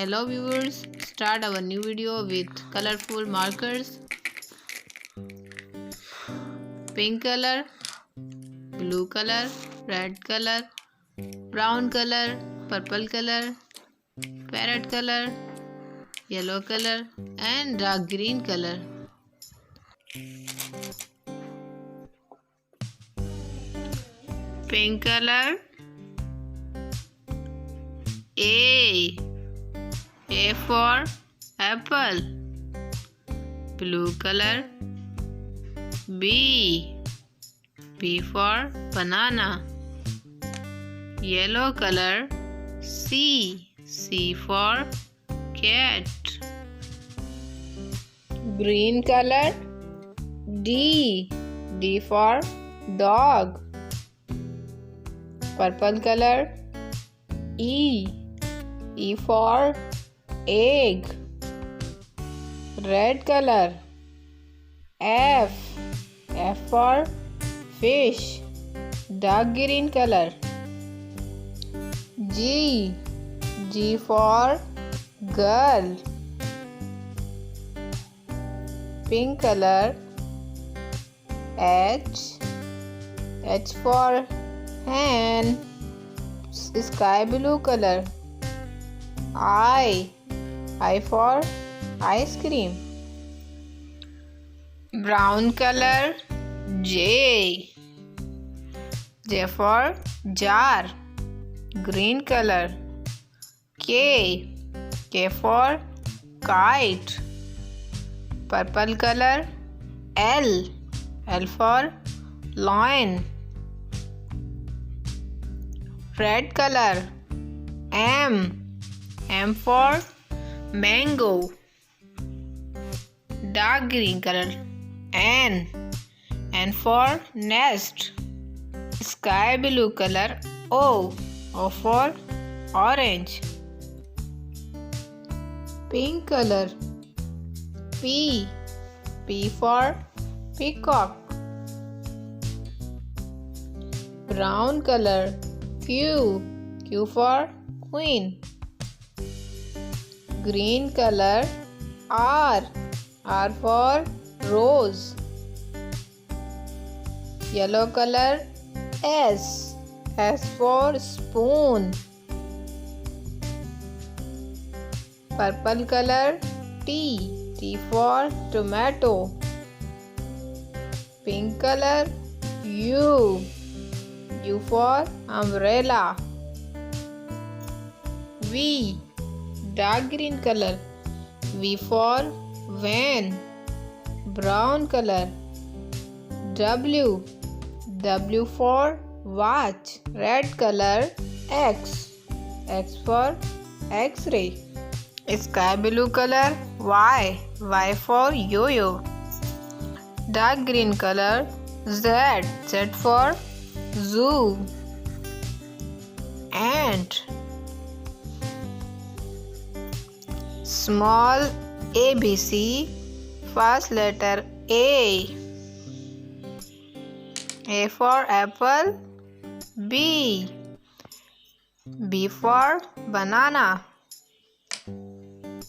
Hello viewers, start our new video with colorful markers. Pink color, blue color, red color, brown color, purple color, parrot color, yellow color and dark green color. Pink color, A for apple. Blue color, B for banana. Yellow color, C for cat. Green color, D for dog. Purple color, E for egg. Red color, F for fish. Dark green color, G for girl. Pink color, H for hen. Sky blue color, I for ice cream. Brown color, J for jar. Green color, K for kite. Purple color, L for lion. Red color, M for mango. Dark green color, N for nest. Sky blue color, O for orange. Pink color, P for peacock. Brown color, Q for queen. Green color, R for rose. Yellow color, S for spoon. Purple color, T for tomato. Pink color, U for umbrella. V dark green color, V for van. Brown color, W for watch. Red color, X for X-ray. Sky blue color, Y for yo-yo. Dark green color, Z for zoo. Ant. Small ABC, first letter A for apple. B for banana.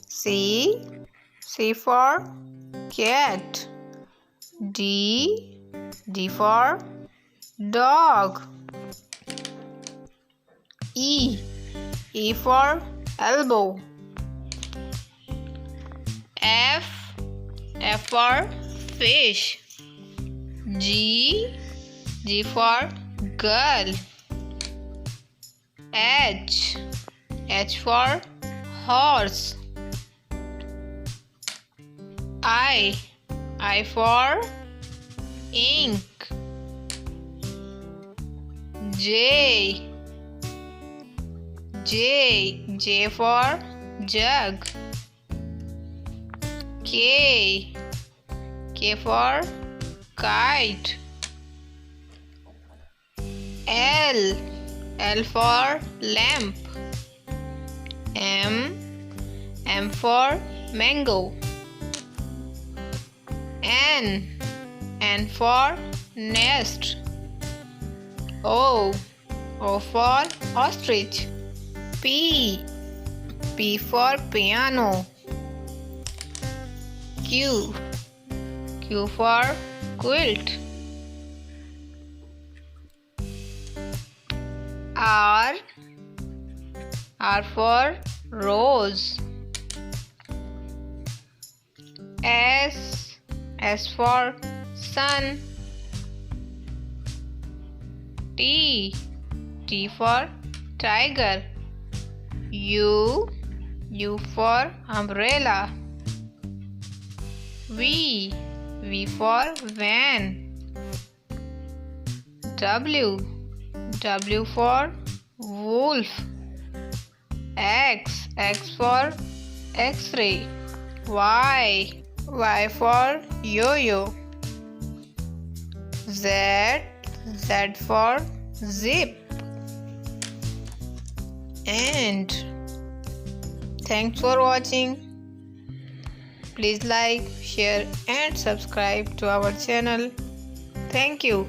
C for cat. D for dog. E for elbow. F for fish. G for girl. H for horse. I for ink. J for jug. K for kite. L for lamp. M for mango. N for nest. O for ostrich. P P for piano. Q. Q for quilt. R. R for rose. S. S for sun. T. T for tiger. U. U for umbrella. V. V for van. W. W for wolf. X. X for X-ray. Y. Y for yo-yo. Z. Z for zip. And thanks for watching. Please like, share and subscribe to our channel. Thank you.